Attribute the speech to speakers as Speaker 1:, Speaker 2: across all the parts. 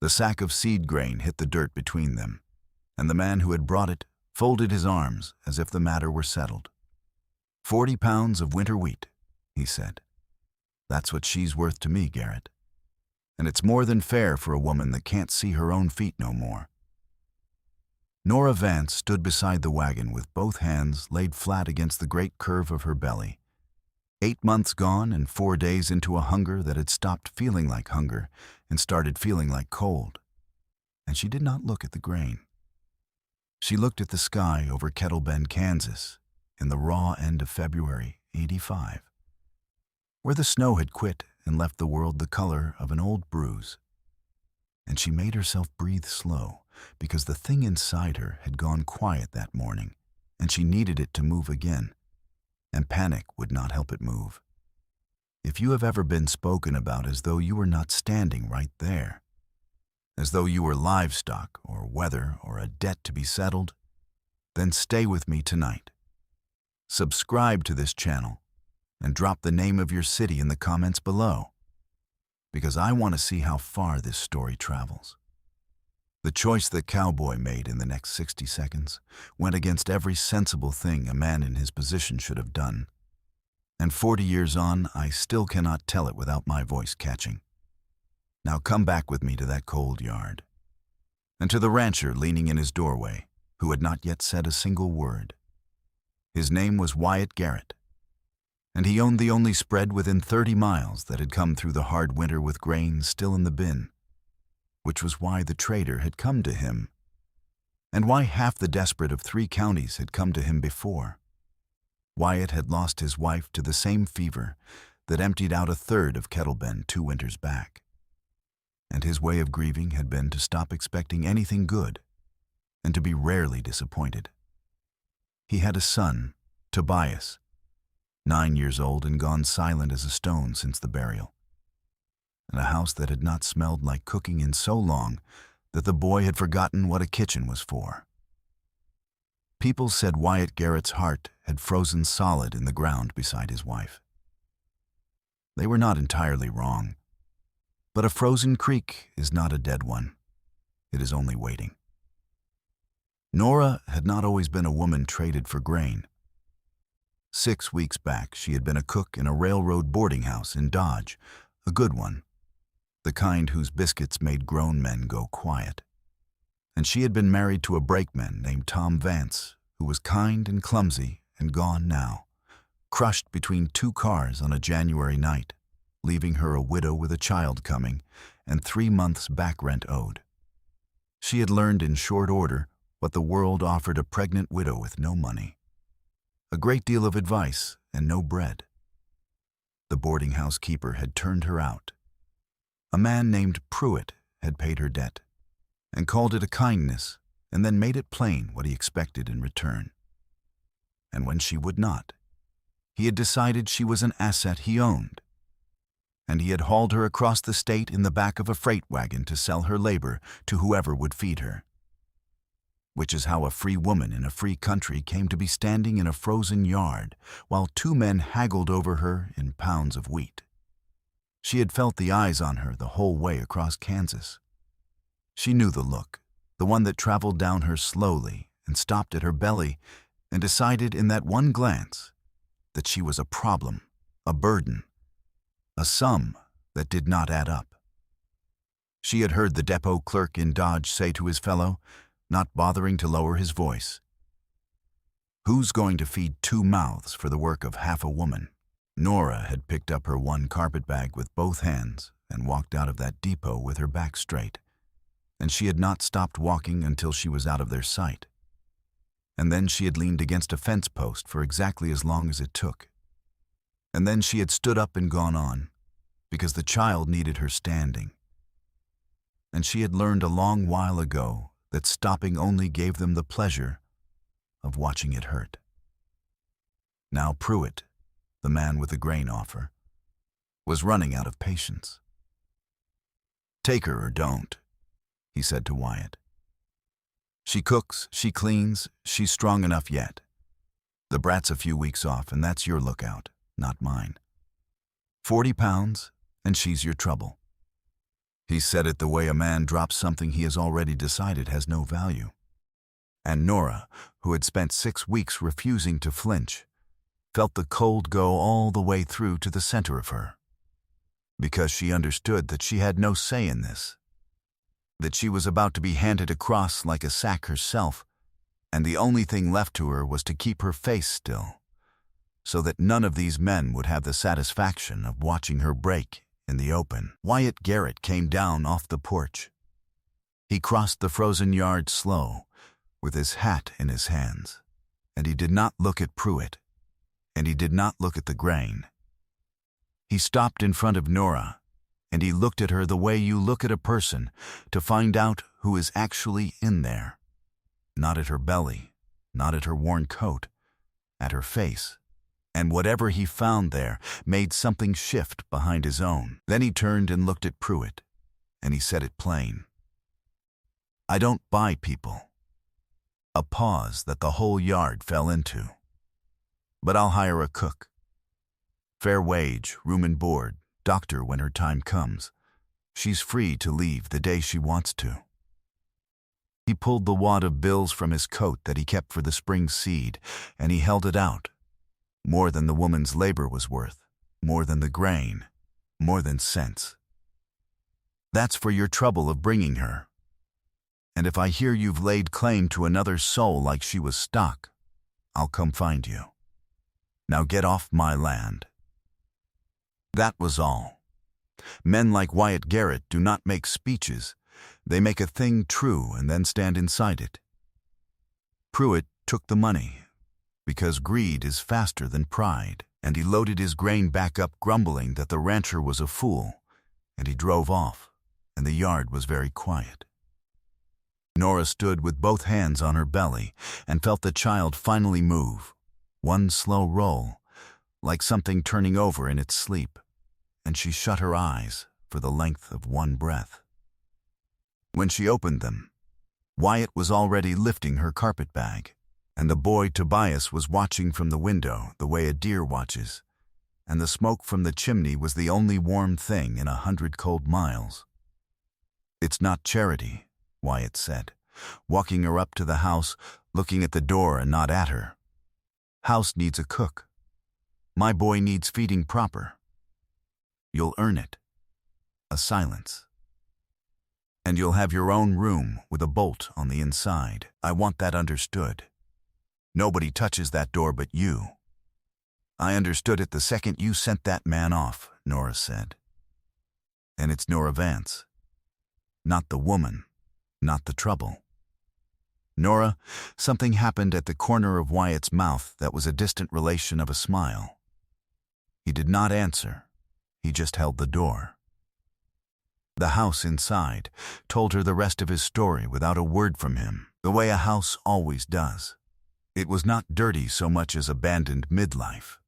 Speaker 1: The sack of seed grain hit the dirt between them, and the man who had brought it folded his arms as if the matter were settled. 40 pounds of winter wheat, he said. That's what she's worth to me, Garrett. And it's more than fair for a woman that can't see her own feet no more. Nora Vance stood beside the wagon with both hands laid flat against the great curve of her belly. 8 months gone and 4 days into a hunger that had stopped feeling like hunger and started feeling like cold. And she did not look at the grain. She looked at the sky over Kettle Bend, Kansas, in the raw end of February, '85, where the snow had quit and left the world the color of an old bruise. And she made herself breathe slow, because the thing inside her had gone quiet that morning, and she needed it to move again, and panic would not help it move. If you have ever been spoken about as though you were not standing right there, as though you were livestock or weather or a debt to be settled, then stay with me tonight. Subscribe to this channel and drop the name of your city in the comments below, because I want to see how far this story travels. The choice that Cowboy made in the next 60 seconds went against every sensible thing a man in his position should have done. And 40 years on, I still cannot tell it without my voice catching. Now come back with me to that cold yard, and to the rancher leaning in his doorway, who had not yet said a single word. His name was Wyatt Garrett, and he owned the only spread within 30 miles that had come through the hard winter with grain still in the bin, which was why the trader had come to him, and why half the desperate of 3 counties had come to him before. Wyatt had lost his wife to the same fever that emptied out a third of Kettle Bend 2 winters back, and his way of grieving had been to stop expecting anything good and to be rarely disappointed. He had a son, Tobias, 9 years old and gone silent as a stone since the burial, and a house that had not smelled like cooking in so long that the boy had forgotten what a kitchen was for. People said Wyatt Garrett's heart had frozen solid in the ground beside his wife. They were not entirely wrong, but a frozen creek is not a dead one. It is only waiting. Nora had not always been a woman traded for grain. 6 weeks back, she had been a cook in a railroad boarding house in Dodge, a good one, the kind whose biscuits made grown men go quiet. And she had been married to a brakeman named Tom Vance, who was kind and clumsy and gone now, crushed between 2 cars on a January night, leaving her a widow with a child coming and 3 months' back rent owed. She had learned in short order what the world offered a pregnant widow with no money. A great deal of advice and no bread. The boarding house keeper had turned her out. A man named Pruitt had paid her debt and called it a kindness, and then made it plain what he expected in return. And when she would not, he had decided she was an asset he owned, and he had hauled her across the state in the back of a freight wagon to sell her labor to whoever would feed her. Which is how a free woman in a free country came to be standing in a frozen yard while 2 men haggled over her in pounds of wheat. She had felt the eyes on her the whole way across Kansas. She knew the look, the one that traveled down her slowly and stopped at her belly, and decided in that one glance that she was a problem, a burden, a sum that did not add up. She had heard the depot clerk in Dodge say to his fellow, not bothering to lower his voice, "Who's going to feed 2 mouths for the work of half a woman?" Nora had picked up her 1 carpet bag with both hands and walked out of that depot with her back straight, and she had not stopped walking until she was out of their sight. And then she had leaned against a fence post for exactly as long as it took. And then she had stood up and gone on, because the child needed her standing. And she had learned a long while ago that stopping only gave them the pleasure of watching it hurt. Now Pruitt, the man with the grain offer, was running out of patience. "Take her or don't," he said to Wyatt. "She cooks, she cleans, she's strong enough yet. The brat's a few weeks off, and that's your lookout, not mine. 40 pounds, and she's your trouble." He said it the way a man drops something he has already decided has no value. And Nora, who had spent 6 weeks refusing to flinch, felt the cold go all the way through to the center of her. Because she understood that she had no say in this, that she was about to be handed across like a sack herself, and the only thing left to her was to keep her face still, so that none of these men would have the satisfaction of watching her break in the open. Wyatt Garrett came down off the porch. He crossed the frozen yard slow, with his hat in his hands, and he did not look at Pruitt, and he did not look at the grain. He stopped in front of Nora, and he looked at her the way you look at a person to find out who is actually in there. Not at her belly, not at her worn coat, at her face. And whatever he found there made something shift behind his own. Then he turned and looked at Pruitt, and he said it plain. "I don't buy people." A pause that the whole yard fell into. "But I'll hire a cook. Fair wage, room and board, doctor when her time comes. She's free to leave the day she wants to." He pulled the wad of bills from his coat that he kept for the spring seed, and he held it out. More than the woman's labor was worth, more than the grain, more than cents. "That's for your trouble of bringing her. And if I hear you've laid claim to another soul like she was stock, I'll come find you. Now get off my land." That was all. Men like Wyatt Garrett do not make speeches. They make a thing true and then stand inside it. Pruitt took the money, because greed is faster than pride, and he loaded his grain back up, grumbling that the rancher was a fool, and he drove off, and the yard was very quiet. Nora stood with both hands on her belly and felt the child finally move, one slow roll, like something turning over in its sleep, and she shut her eyes for the length of one breath. When she opened them, Wyatt was already lifting her carpet bag, and the boy Tobias was watching from the window the way a deer watches, and the smoke from the chimney was the only warm thing in 100 cold miles. "It's not charity," Wyatt said, walking her up to the house, looking at the door and not at her. "House needs a cook. My boy needs feeding proper. You'll earn it." A silence. "And you'll have your own room with a bolt on the inside. I want that understood. Nobody touches that door but you." "I understood it the second you sent that man off," Nora said. "And it's Nora Vance. Not the woman, not the trouble." "Nora," something happened at the corner of Wyatt's mouth that was a distant relation of a smile. He did not answer. He just held the door. The house inside told her the rest of his story without a word from him, the way a house always does. It was not dirty so much as abandoned midlife.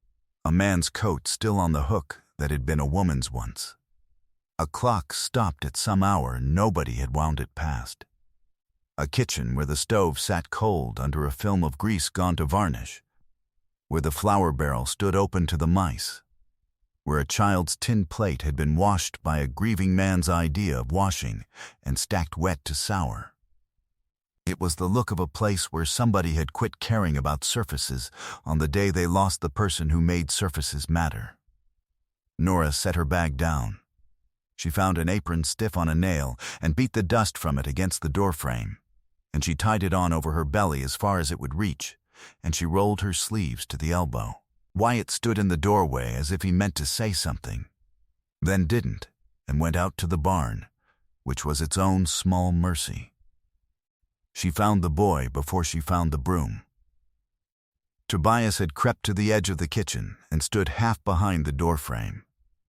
Speaker 1: A man's coat still on the hook that had been a woman's once. A clock stopped at some hour nobody had wound it past. A kitchen where the stove sat cold under a film of grease gone to varnish, where the flour barrel stood open to the mice, where a child's tin plate had been washed by a grieving man's idea of washing and stacked wet to sour. It was the look of a place where somebody had quit caring about surfaces on the day they lost the person who made surfaces matter. Nora set her bag down. She found an apron stiff on a nail and beat the dust from it against the doorframe, and she tied it on over her belly as far as it would reach, and she rolled her sleeves to the elbow. Wyatt stood in the doorway as if he meant to say something, then didn't, and went out to the barn, which was its own small mercy. She found the boy before she found the broom. Tobias had crept to the edge of the kitchen and stood half behind the doorframe,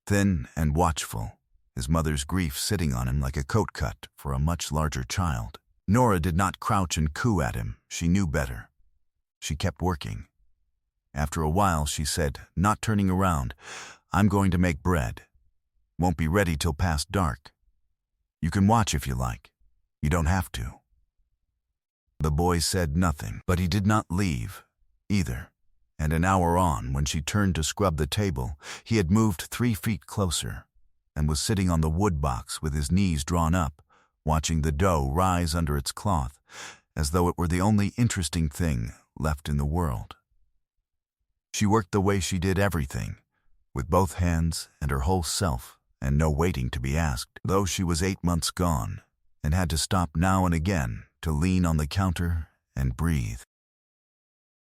Speaker 1: thin and watchful, his mother's grief sitting on him like a coat cut for a much larger child. Nora did not crouch and coo at him. She knew better. She kept working. After a while, she said, not turning around, "I'm going to make bread. Won't be ready till past dark. You can watch if you like. You don't have to." The boy said nothing, but he did not leave, either, and an hour on, when she turned to scrub the table, he had moved 3 feet closer, and was sitting on the wood box with his knees drawn up, watching the dough rise under its cloth, as though it were the only interesting thing left in the world. She worked the way she did everything, with both hands and her whole self, and no waiting to be asked, though she was 8 months gone, and had to stop now and again to lean on the counter and breathe.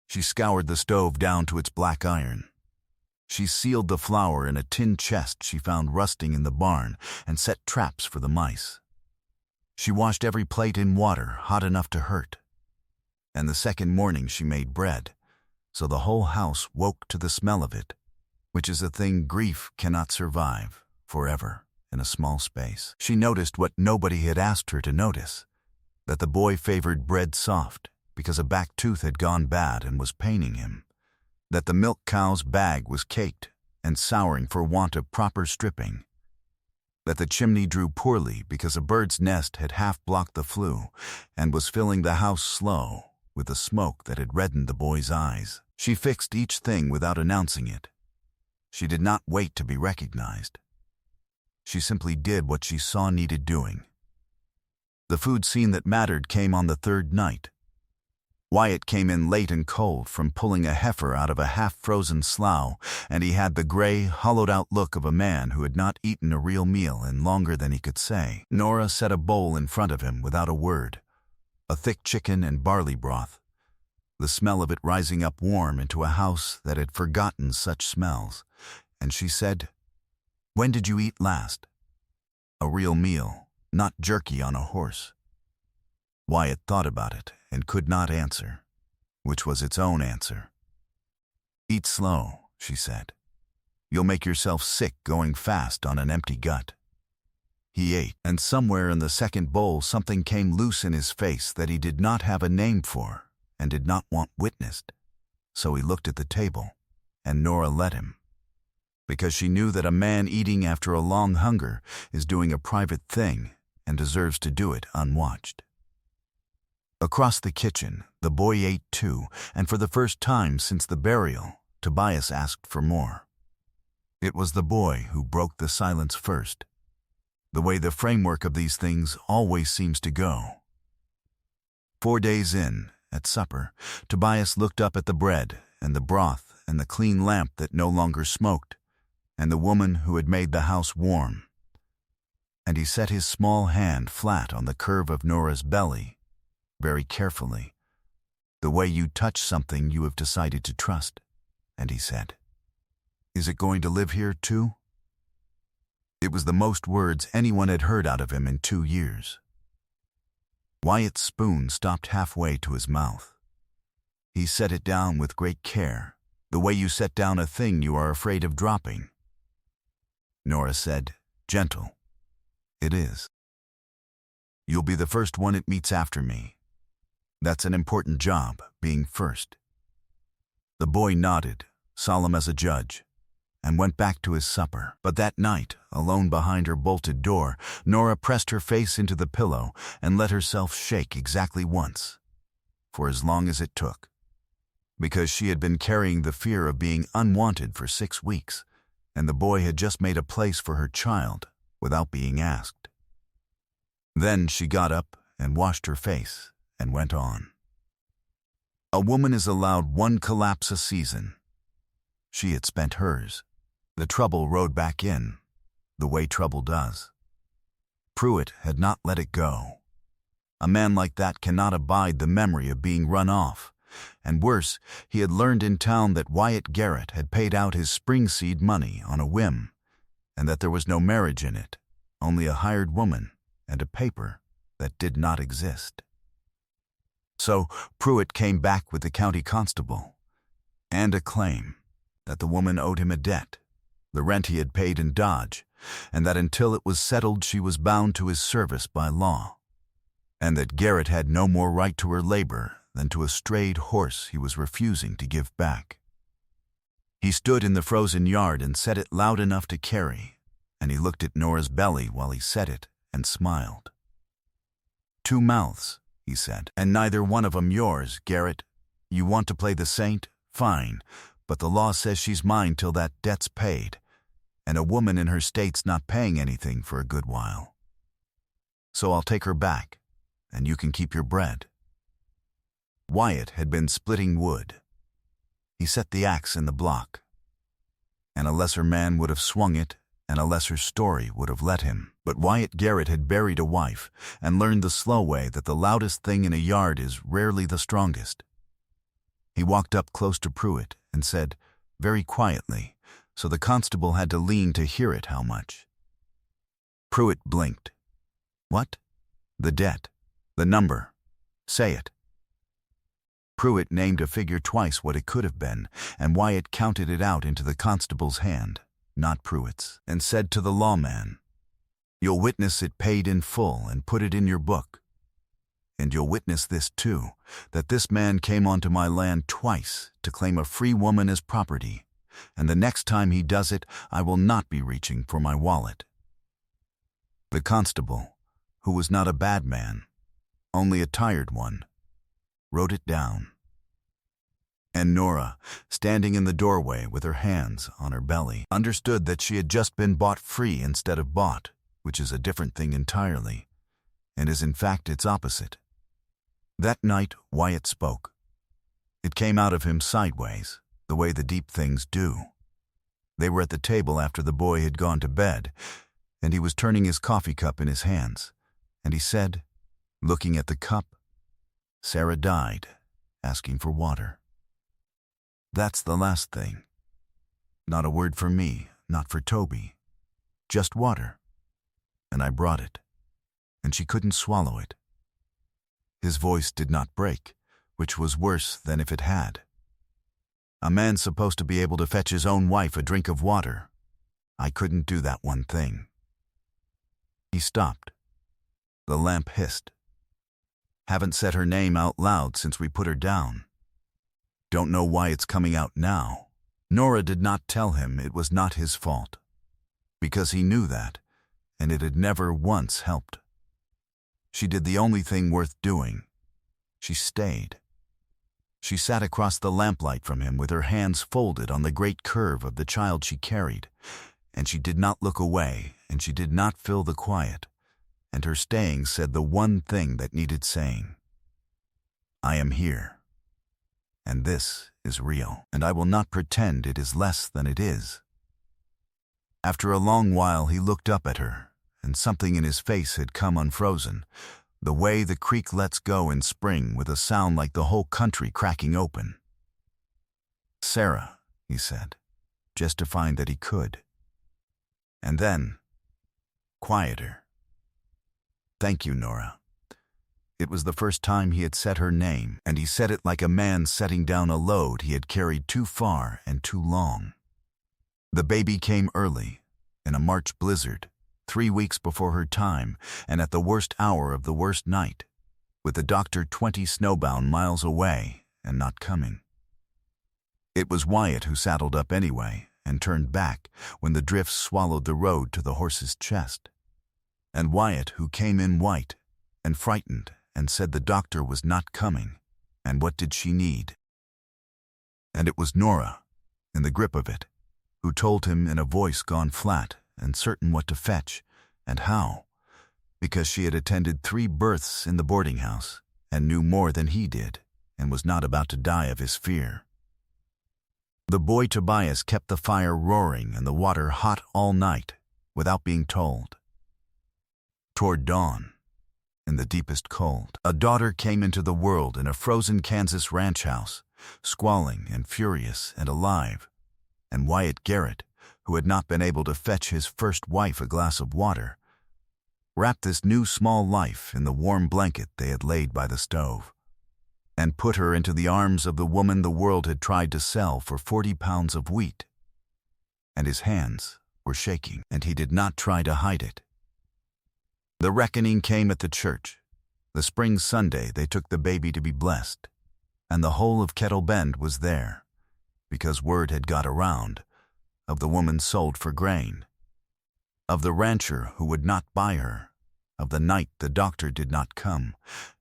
Speaker 1: She scoured the stove down to its black iron. She sealed the flour in a tin chest she found rusting in the barn and set traps for the mice. She washed every plate in water hot enough to hurt. And the second morning she made bread, so the whole house woke to the smell of it, which is a thing grief cannot survive forever in a small space. She noticed what nobody had asked her to notice, that the boy favored bread soft because a back tooth had gone bad and was paining him, that the milk cow's bag was caked and souring for want of proper stripping, that the chimney drew poorly because a bird's nest had half-blocked the flue and was filling the house slow with the smoke that had reddened the boy's eyes. She fixed each thing without announcing it. She did not wait to be recognized. She simply did what she saw needed doing. The food scene that mattered came on the third night. Wyatt came in late and cold from pulling a heifer out of a half-frozen slough, and he had the gray, hollowed-out look of a man who had not eaten a real meal in longer than he could say. Nora set a bowl in front of him without a word, a thick chicken and barley broth, the smell of it rising up warm into a house that had forgotten such smells, and she said, "When did you eat last?" "A real meal, not jerky on a horse." Wyatt thought about it and could not answer, which was its own answer. "Eat slow," she said. "You'll make yourself sick going fast on an empty gut." He ate, and somewhere in the second bowl something came loose in his face that he did not have a name for and did not want witnessed. So he looked at the table, and Nora let him, because she knew that a man eating after a long hunger is doing a private thing and deserves to do it unwatched. Across the kitchen, the boy ate too, and for the first time since the burial, Tobias asked for more. It was the boy who broke the silence first, the way the framework of these things always seems to go. 4 days in, at supper, Tobias looked up at the bread and the broth and the clean lamp that no longer smoked, and the woman who had made the house warm. And he set his small hand flat on the curve of Nora's belly, very carefully, the way you touch something you have decided to trust, and he said, "Is it going to live here too?" It was the most words anyone had heard out of him in 2 years. Wyatt's spoon stopped halfway to his mouth. He set it down with great care, the way you set down a thing you are afraid of dropping. Nora said, "Gentle." "It is. You'll be the first one it meets after me. That's an important job, being first." The boy nodded, solemn as a judge, and went back to his supper. But that night, alone behind her bolted door, Nora pressed her face into the pillow and let herself shake exactly once, for as long as it took, because she had been carrying the fear of being unwanted for 6 weeks, and the boy had just made a place for her child without being asked. Then she got up and washed her face and went on. A woman is allowed 1 collapse a season. She had spent hers. The trouble rode back in, the way trouble does. Pruitt had not let it go. A man like that cannot abide the memory of being run off, and worse, he had learned in town that Wyatt Garrett had paid out his spring seed money on a whim, and that there was no marriage in it, only a hired woman and a paper that did not exist. So Pruitt came back with the county constable, and a claim that the woman owed him a debt, the rent he had paid in Dodge, and that until it was settled she was bound to his service by law, and that Garrett had no more right to her labor than to a strayed horse he was refusing to give back. He stood in the frozen yard and said it loud enough to carry, and he looked at Nora's belly while he said it and smiled. "2 mouths," he said, "and neither one of 'em yours, Garrett. You want to play the saint? Fine, but the law says she's mine till that debt's paid, and a woman in her state's not paying anything for a good while. So I'll take her back, and you can keep your bread." Wyatt had been splitting wood. He set the axe in the block, and a lesser man would have swung it, and a lesser story would have let him. But Wyatt Garrett had buried a wife and learned the slow way that the loudest thing in a yard is rarely the strongest. He walked up close to Pruitt and said, very quietly, so the constable had to lean to hear it, "How much?" Pruitt blinked. "What?" "The debt. The number. Say it." Pruitt named a figure twice what it could have been, and Wyatt counted it out into the constable's hand, not Pruitt's, and said to the lawman, "You'll witness it paid in full and put it in your book. And you'll witness this too, that this man came onto my land twice to claim a free woman as property, and the next time he does it, I will not be reaching for my wallet." The constable, who was not a bad man, only a tired one, wrote it down. And Nora, standing in the doorway with her hands on her belly, understood that she had just been bought free instead of bought, which is a different thing entirely, and is in fact its opposite. That night Wyatt spoke. It came out of him sideways, the way the deep things do. They were at the table after the boy had gone to bed, and he was turning his coffee cup in his hands, and he said, looking at the cup, "Sarah died, asking for water. That's the last thing. Not a word for me, not for Toby. Just water. And I brought it, and she couldn't swallow it." His voice did not break, which was worse than if it had. A man's supposed to be able to fetch his own wife a drink of water. I couldn't do that one thing. He stopped. The lamp hissed. "Haven't said her name out loud since we put her down. Don't know why it's coming out now." Nora did not tell him it was not his fault, because he knew that, and it had never once helped. She did the only thing worth doing. She stayed. She sat across the lamplight from him with her hands folded on the great curve of the child she carried, and she did not look away, and she did not fill the quiet, and her staying said the one thing that needed saying. "I am here, and this is real, and I will not pretend it is less than it is." After a long while he looked up at her, and something in his face had come unfrozen, the way the creek lets go in spring with a sound like the whole country cracking open. "Sarah," he said, just to find that he could. And then, quieter, "Thank you, Nora." It was the first time he had said her name, and he said it like a man setting down a load he had carried too far and too long. The baby came early, in a March blizzard, 3 weeks before her time, and at the worst hour of the worst night, with the doctor 20 snowbound miles away and not coming. It was Wyatt who saddled up anyway and turned back when the drifts swallowed the road to the horse's chest. And Wyatt who came in white and frightened and said the doctor was not coming, and what did she need? And it was Nora, in the grip of it, who told him in a voice gone flat and certain what to fetch and how, because she had attended 3 births in the boarding house and knew more than he did and was not about to die of his fear. The boy Tobias kept the fire roaring and the water hot all night without being told. Toward dawn, in the deepest cold, a daughter came into the world in a frozen Kansas ranch house, squalling and furious and alive, and Wyatt Garrett, who had not been able to fetch his first wife a glass of water, wrapped this new small life in the warm blanket they had laid by the stove, and put her into the arms of the woman the world had tried to sell for 40 pounds of wheat. And his hands were shaking, and he did not try to hide it. The reckoning came at the church. The spring Sunday they took the baby to be blessed, and the whole of Kettle Bend was there, because word had got around of the woman sold for grain, of the rancher who would not buy her, of the night the doctor did not come,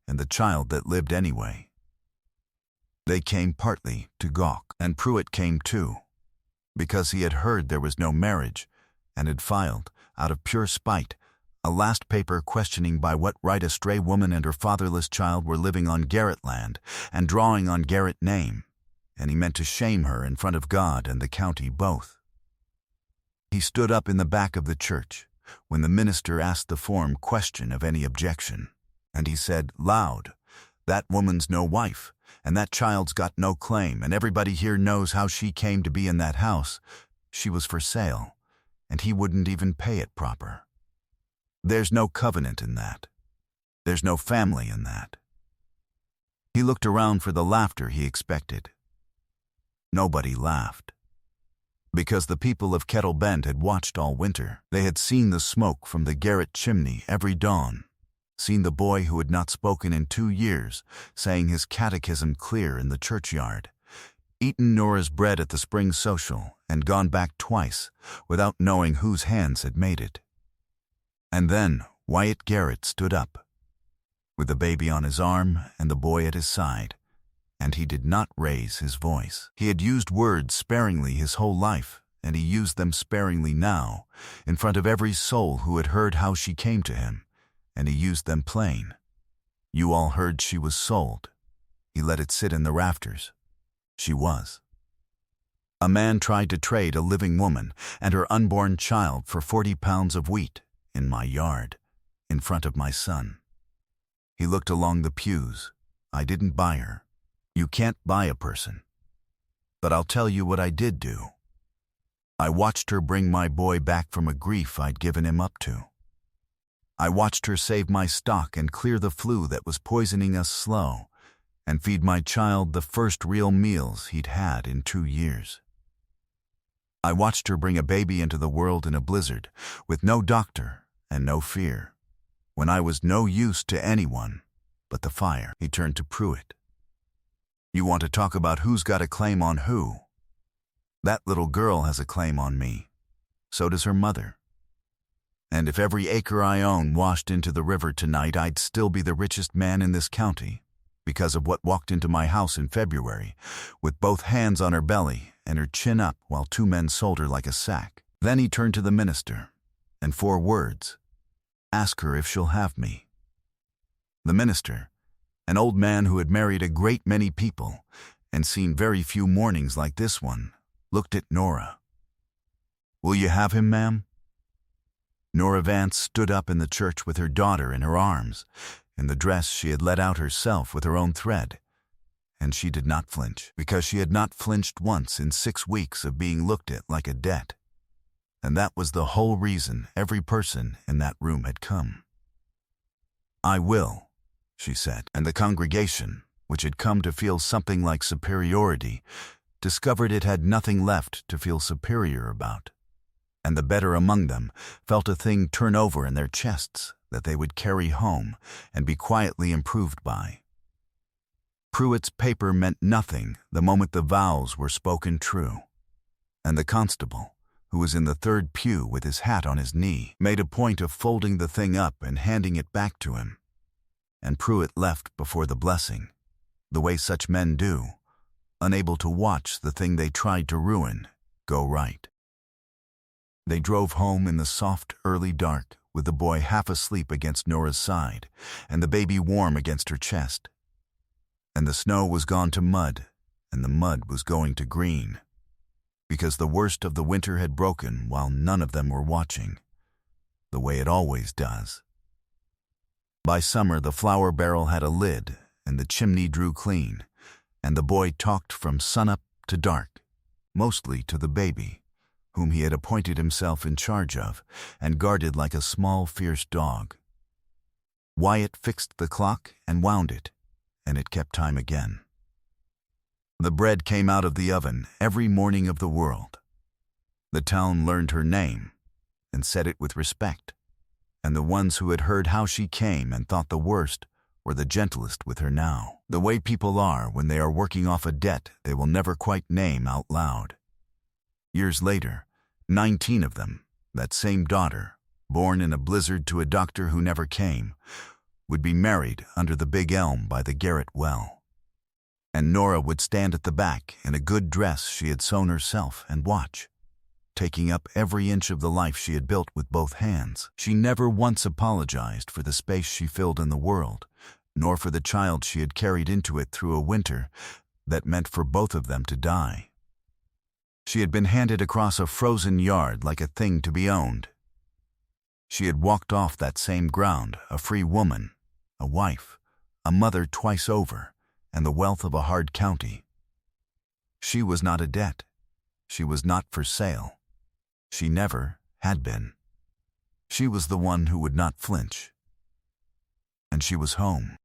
Speaker 1: and the child that lived anyway. They came partly to gawk, and Pruitt came too, because he had heard there was no marriage, and had filed, out of pure spite, a last paper questioning by what right a stray woman and her fatherless child were living on Garrett land and drawing on Garrett name, and he meant to shame her in front of God and the county both. He stood up in the back of the church when the minister asked the form question of any objection, and he said loud, "That woman's no wife, and that child's got no claim, and everybody here knows how she came to be in that house. She was for sale, and he wouldn't even pay it proper. There's no covenant in that. There's no family in that." He looked around for the laughter he expected. Nobody laughed. Because the people of Kettle Bend had watched all winter. They had seen the smoke from the Garrett chimney every dawn, seen the boy who had not spoken in 2 years saying his catechism clear in the churchyard, eaten Nora's bread at the spring social, and gone back twice without knowing whose hands had made it. And then Wyatt Garrett stood up, with the baby on his arm and the boy at his side, and he did not raise his voice. He had used words sparingly his whole life, and he used them sparingly now, in front of every soul who had heard how she came to him, and he used them plain. You all heard she was sold. He let it sit in the rafters. She was. A man tried to trade a living woman and her unborn child for 40 pounds of wheat in my yard, in front of my son. He looked along the pews. I didn't buy her. You can't buy a person. But I'll tell you what I did do. I watched her bring my boy back from a grief I'd given him up to. I watched her save my stock and clear the flu that was poisoning us slow, and feed my child the first real meals he'd had in 2 years. I watched her bring a baby into the world in a blizzard, with no doctor and no fear, when I was no use to anyone but the fire. He turned to Pruitt. You want to talk about who's got a claim on who? That little girl has a claim on me. So does her mother. And if every acre I own washed into the river tonight, I'd still be the richest man in this county, because of what walked into my house in February, with both hands on her belly and her chin up while 2 men sold her like a sack. Then he turned to the minister, and 4 words. Ask her if she'll have me. The minister, an old man who had married a great many people and seen very few mornings like this one, looked at Nora. Will you have him, ma'am? Nora Vance stood up in the church with her daughter in her arms, in the dress she had let out herself with her own thread, and she did not flinch, because she had not flinched once in 6 weeks of being looked at like a debt. And that was the whole reason every person in that room had come. I will, she said, and the congregation, which had come to feel something like superiority, discovered it had nothing left to feel superior about, and the better among them felt a thing turn over in their chests that they would carry home and be quietly improved by. Pruitt's paper meant nothing the moment the vows were spoken true, and the constable, who was in the 3rd pew with his hat on his knee, made a point of folding the thing up and handing it back to him. And Pruitt left before the blessing, the way such men do, unable to watch the thing they tried to ruin go right. They drove home in the soft, early dark, with the boy half asleep against Nora's side, and the baby warm against her chest. And the snow was gone to mud, and the mud was going to green, because the worst of the winter had broken while none of them were watching, the way it always does. By summer, the flour barrel had a lid, and the chimney drew clean, and the boy talked from sunup to dark, mostly to the baby, whom he had appointed himself in charge of, and guarded like a small, fierce dog. Wyatt fixed the clock and wound it, and it kept time again. The bread came out of the oven every morning of the world. The town learned her name, and said it with respect, and the ones who had heard how she came and thought the worst were the gentlest with her now, the way people are when they are working off a debt they will never quite name out loud. Years later, 19 of them, that same daughter, born in a blizzard to a doctor who never came, would be married under the big elm by the Garrett well. And Nora would stand at the back in a good dress she had sewn herself and watch. taking up every inch of the life she had built with both hands. She never once apologized for the space she filled in the world, nor for the child she had carried into it through a winter that meant for both of them to die. She had been handed across a frozen yard like a thing to be owned. She had walked off that same ground, a free woman, a wife, a mother twice over, and the wealth of a hard county. She was not a debt. She was not for sale. She never had been. She was the one who would not flinch. And she was home.